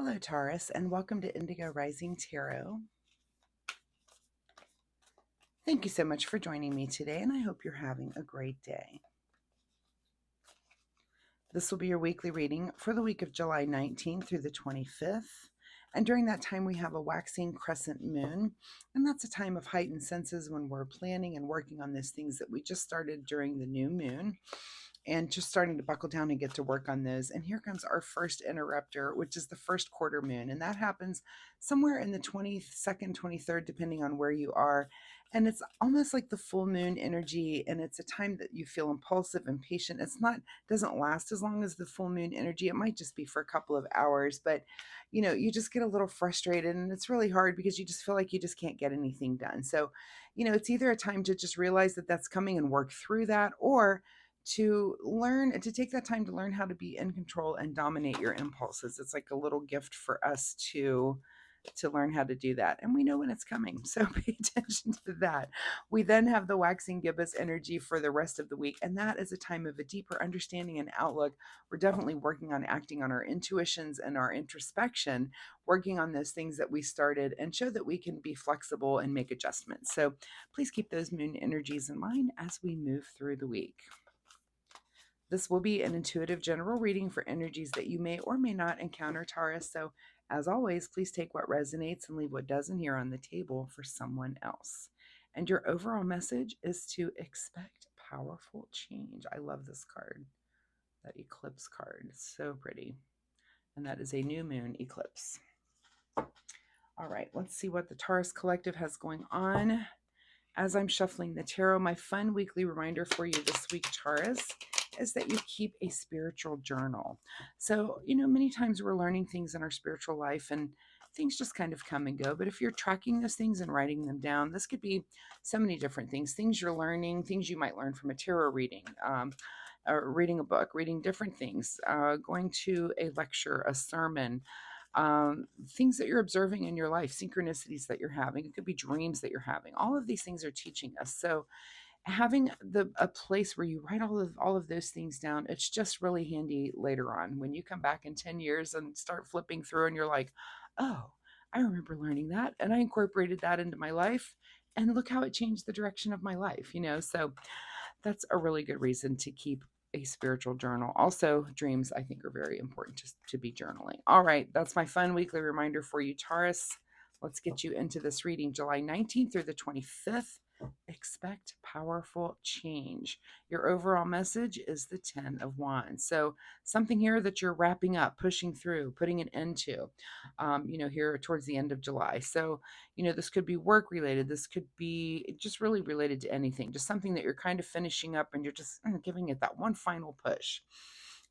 Hello, Taurus, and welcome to Indigo Rising Tarot. Thank you so much for joining me today, and I hope you're having a great day. This will be your weekly reading for the week of July 19th through the 25th. And during that time, we have a waxing crescent moon, and that's a time of heightened senses when we're planning and working on those things that we just started during the new moon. And just starting to buckle down and get to work on those. And here comes our first interrupter, which is the first quarter moon. And that happens somewhere in the 22nd, 23rd, depending on where you are. And it's almost like the full moon energy. And it's a time that you feel impulsive and patient. Doesn't last as long as the full moon energy. It might just be for a couple of hours, but you just get a little frustrated, and it's really hard because you just feel like you just can't get anything done. So, it's either a time to just realize that that's coming and work through that, or to take that time to learn how to be in control and dominate your impulses. It's like a little gift for us to learn how to do that, and we know when it's coming, so pay attention to that. We then have the waxing gibbous energy for the rest of the week, and that is a time of a deeper understanding and outlook. We're definitely working on acting on our intuitions and our introspection, working on those things that we started, and show that we can be flexible and make adjustments. So please keep those moon energies in mind as we move through the week. This will be an intuitive general reading for energies that you may or may not encounter, Taurus. So, as always, please take what resonates and leave what doesn't here on the table for someone else. And your overall message is to expect powerful change. I love this card, that eclipse card. It's so pretty. And that is a new moon eclipse. All right, let's see what the Taurus Collective has going on. As I'm shuffling the tarot, my fun weekly reminder for you this week, Taurus, is that you keep a spiritual journal. So, many times we're learning things in our spiritual life and things just kind of come and go. But if you're tracking those things and writing them down, this could be so many different things you're learning, things you might learn from a tarot reading, or reading a book, reading different things, going to a lecture, a sermon, things that you're observing in your life, synchronicities that you're having. It could be dreams that you're having. All of these things are teaching us. So having a place where you write all of those things down, it's just really handy later on when you come back in 10 years and start flipping through and you're like, oh, I remember learning that and I incorporated that into my life, and look how it changed the direction of my life. So that's a really good reason to keep a spiritual journal. Also, dreams, I think, are very important to be journaling. All right, that's my fun weekly reminder for you, Taurus. Let's get you into this reading, July 19th through the 25th. Expect powerful change. Your overall message is the 10 of Wands. So something here that you're wrapping up, pushing through, putting an end to, here towards the end of July. So, this could be work related. This could be just really related to anything, just something that you're kind of finishing up and you're just giving it that one final push.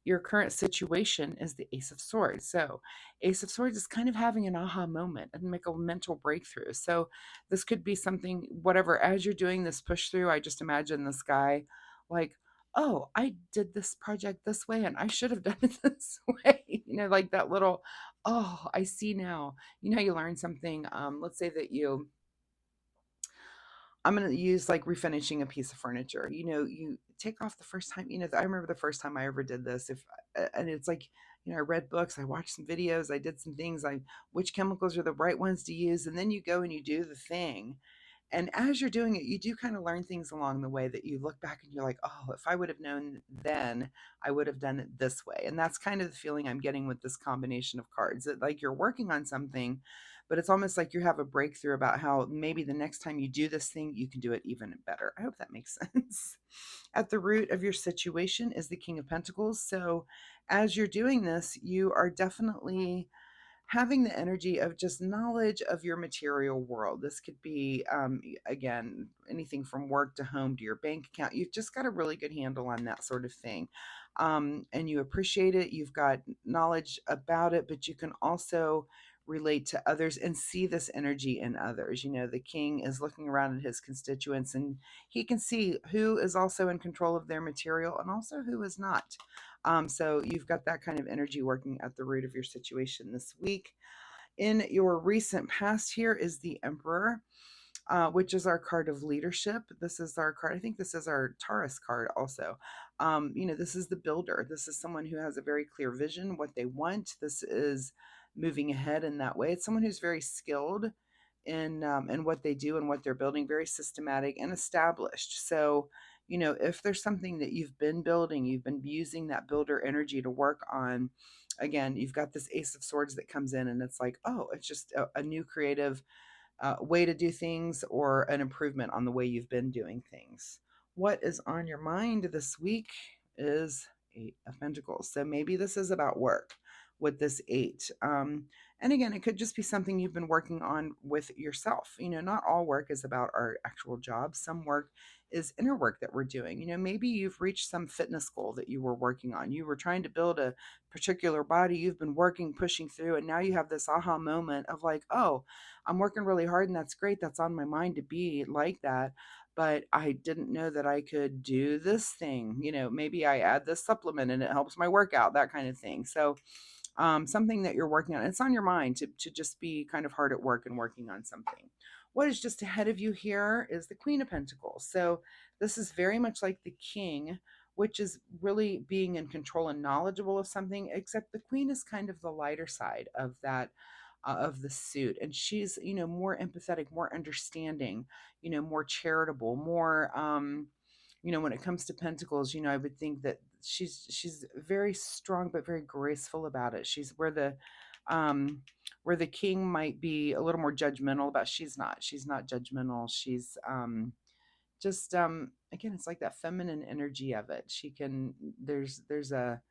Your current situation is the Ace of Swords. So, Ace of Swords is kind of having an aha moment and make a mental breakthrough. So, this could be something, whatever, as you're doing this push through, I just imagine this guy like, oh, I did this project this way and I should have done it this way. Like that little, oh, I see now. You learn something. Let's say that I'm going to use like refinishing a piece of furniture. You take off the first time, I remember the first time I ever did this. And it's like, I read books, I watched some videos, I did some things, which chemicals are the right ones to use. And then you go and you do the thing. And as you're doing it, you do kind of learn things along the way that you look back and you're like, oh, if I would have known then, I would have done it this way. And that's kind of the feeling I'm getting with this combination of cards. That like you're working on something, but it's almost like you have a breakthrough about how maybe the next time you do this thing, you can do it even better. I hope that makes sense. At the root of your situation is the King of Pentacles. So as you're doing this, you are definitely having the energy of just knowledge of your material world. This could be, again, anything from work to home to your bank account. You've just got a really good handle on that sort of thing. And you appreciate it. You've got knowledge about it, but you can also relate to others and see this energy in others. The king is looking around at his constituents and he can see who is also in control of their material and also who is not. So you've got that kind of energy working at the root of your situation this week. In your recent past here is the Emperor, which is our card of leadership. This is our card. I think this is our Taurus card also. This is the builder. This is someone who has a very clear vision, what they want. This is moving ahead in that way. It's someone who's very skilled in what they do and what they're building, very systematic and established. So, if there's something that you've been building, you've been using that builder energy to work on, again, you've got this Ace of Swords that comes in and it's like, oh, it's just a new creative way to do things or an improvement on the way you've been doing things. What is on your mind this week is Eight of Pentacles. So maybe this is about work with this eight. And again, it could just be something you've been working on with yourself. Not all work is about our actual jobs. Some work is inner work that we're doing. Maybe you've reached some fitness goal that you were working on. You were trying to build a particular body. You've been working, pushing through, and now you have this aha moment of like, oh, I'm working really hard and that's great. That's on my mind to be like that. But I didn't know that I could do this thing. Maybe I add this supplement and it helps my workout, that kind of thing. So, something that you're working on, it's on your mind to just be kind of hard at work and working on something. What is just ahead of you here is the Queen of Pentacles. So, this is very much like the King, which is really being in control and knowledgeable of something, except the Queen is kind of the lighter side of that of the suit, and she's more empathetic, more understanding, more charitable, more when it comes to pentacles, I would think that she's very strong but very graceful about it. She's um where the King might be a little more judgmental about. She's not judgmental. She's just again, it's like that feminine energy of it. She can there's a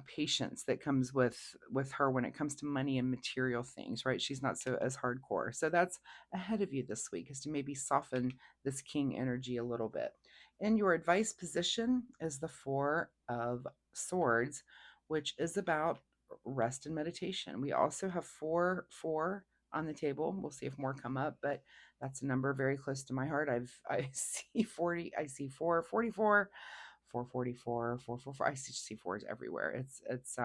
patience that comes with her when it comes to money and material things, right? She's not so as hardcore. So that's ahead of you this week, is to maybe soften this King energy a little bit. In your advice position is the Four of Swords, which is about rest and meditation. We also have four on the table. We'll see if more come up, but that's a number very close to my heart. I see 40, I see 444, 444, 444. I see fours everywhere. It's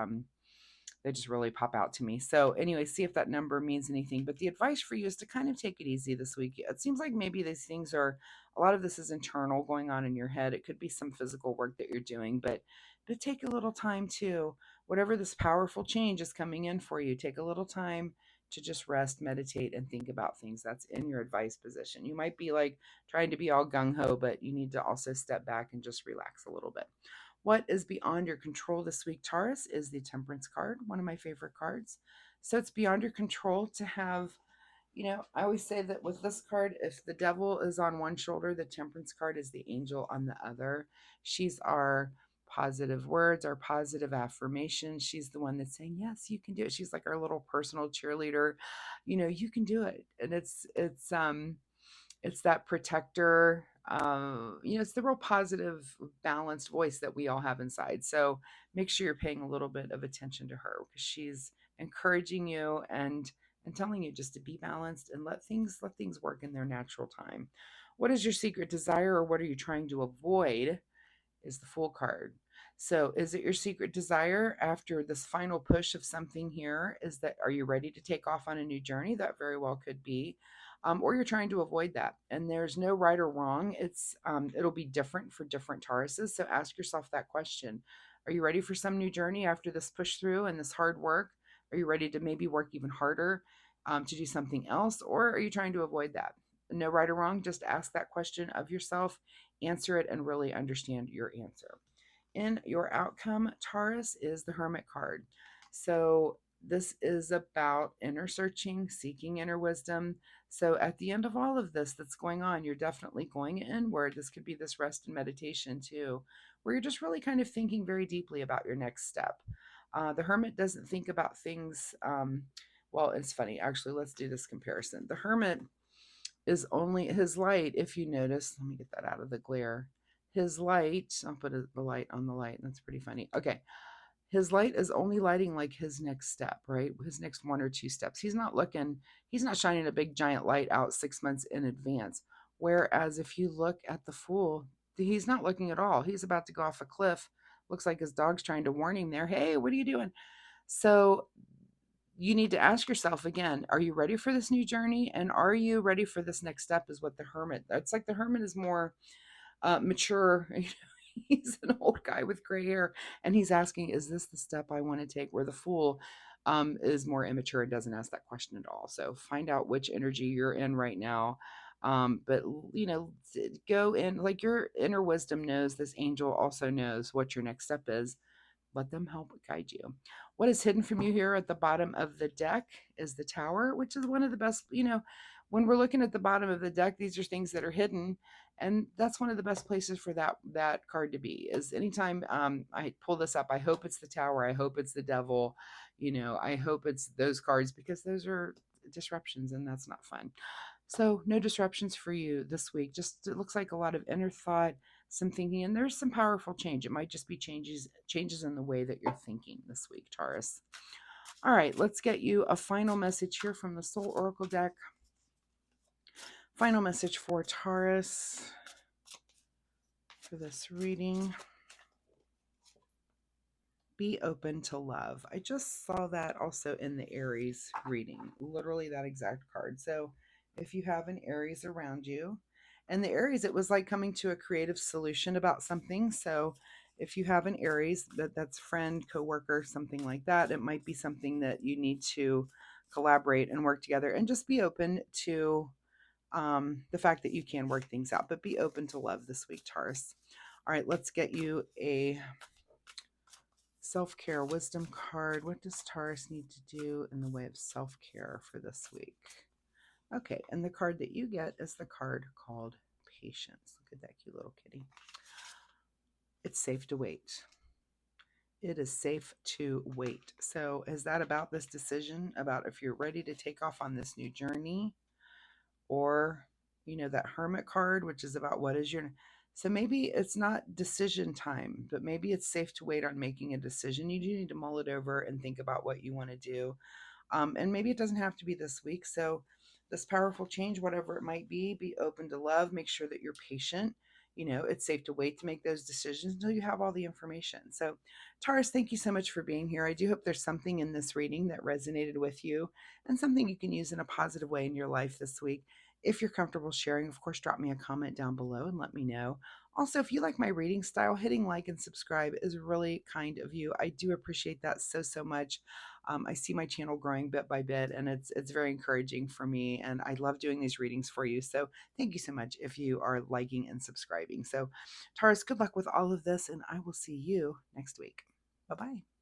they just really pop out to me. So anyway, see if that number means anything. But the advice for you is to kind of take it easy this week. It seems like maybe these things are, a lot of this is internal going on in your head. It could be some physical work that you're doing, but take a little time to, whatever this powerful change is coming in for you, take a little time to just rest, meditate, and think about things. That's in your advice position. You might be like trying to be all gung ho, but you need to also step back and just relax a little bit. What is beyond your control this week, Taurus, is the Temperance card, one of my favorite cards. So it's beyond your control to have, I always say that with this card, if the devil is on one shoulder, the Temperance card is the angel on the other. She's our positive words, our positive affirmation. She's the one that's saying, yes, you can do it. She's like our little personal cheerleader. You can do it. And it's that protector. It's the real positive, balanced voice that we all have inside. So make sure you're paying a little bit of attention to her, because she's encouraging you and telling you just to be balanced and let things work in their natural time. What is your secret desire, or what are you trying to avoid? Is the Fool card. So is it your secret desire after this final push of something here? Is that, are you ready to take off on a new journey? That very well could be. Or you're trying to avoid that. And there's no right or wrong. It'll be different for different Tauruses. So ask yourself that question. Are you ready for some new journey after this push through and this hard work? Are you ready to maybe work even harder to do something else? Or are you trying to avoid that? No right or wrong. Just ask that question of yourself, answer it, and really understand your answer. In your outcome, Taurus, is the Hermit card. So this is about inner searching, seeking inner wisdom. So at the end of all of this that's going on, you're definitely going inward. This could be this rest and meditation too, where you're just really kind of thinking very deeply about your next step. The Hermit doesn't think about things. Well, it's funny. Actually, let's do this comparison. The Hermit is only his light. If you notice, let me get that out of the glare. His light, I'll put the light on the light. That's pretty funny. Okay. His light is only lighting like his next step, right? His next one or two steps. He's not shining a big giant light out 6 months in advance. Whereas if you look at the Fool, he's not looking at all. He's about to go off a cliff. Looks like his dog's trying to warn him there. Hey, what are you doing? So you need to ask yourself again, are you ready for this new journey? And are you ready for this next step? Is what the Hermit, it's like the Hermit is more mature. He's an old guy with gray hair, and he's asking, is this the step I want to take? Where the Fool is more immature and doesn't ask that question at all. So find out which energy you're in right now. But go in, like, your inner wisdom knows, this angel also knows what your next step is. Let them help guide you. What is hidden from you here at the bottom of the deck is the Tower, which is one of the best, when we're looking at the bottom of the deck, these are things that are hidden. And that's one of the best places for that card to be. Is anytime I pull this up, I hope it's the Tower. I hope it's the Devil. I hope it's those cards, because those are disruptions and that's not fun. So no disruptions for you this week. Just, it looks like a lot of inner thought, some thinking, and there's some powerful change. It might just be changes in the way that you're thinking this week, Taurus. All right, let's get you a final message here from the Soul Oracle deck. Final message for Taurus for this reading. Be open to love. I just saw that also in the Aries reading, literally that exact card. So if you have an Aries around you, and the Aries, it was like coming to a creative solution about something. So if you have an Aries, that's friend, coworker, something like that, it might be something that you need to collaborate and work together, and just be open to the fact that you can work things out. But be open to love this week, Taurus. All right, let's get you a self-care wisdom card. What does Taurus need to do in the way of self-care for this week? Okay, and the card that you get is the card called Patience. Look at that cute little kitty. It's safe to wait. It is safe to wait. So is that about this decision, about if you're ready to take off on this new journey? Or, that Hermit card, which is about what is your... So maybe it's not decision time, but maybe it's safe to wait on making a decision. You do need to mull it over and think about what you want to do. And maybe it doesn't have to be this week. So this powerful change, whatever it might be open to love. Make sure that you're patient. It's safe to wait to make those decisions until you have all the information. So Taurus, thank you so much for being here. I do hope there's something in this reading that resonated with you and something you can use in a positive way in your life this week. If you're comfortable sharing, of course, drop me a comment down below and let me know. Also, if you like my reading style, hitting like and subscribe is really kind of you. I do appreciate that so much. I see my channel growing bit by bit, and it's very encouraging for me, and I love doing these readings for you. So thank you so much if you are liking and subscribing. So Taurus, good luck with all of this, and I will see you next week. Bye-bye.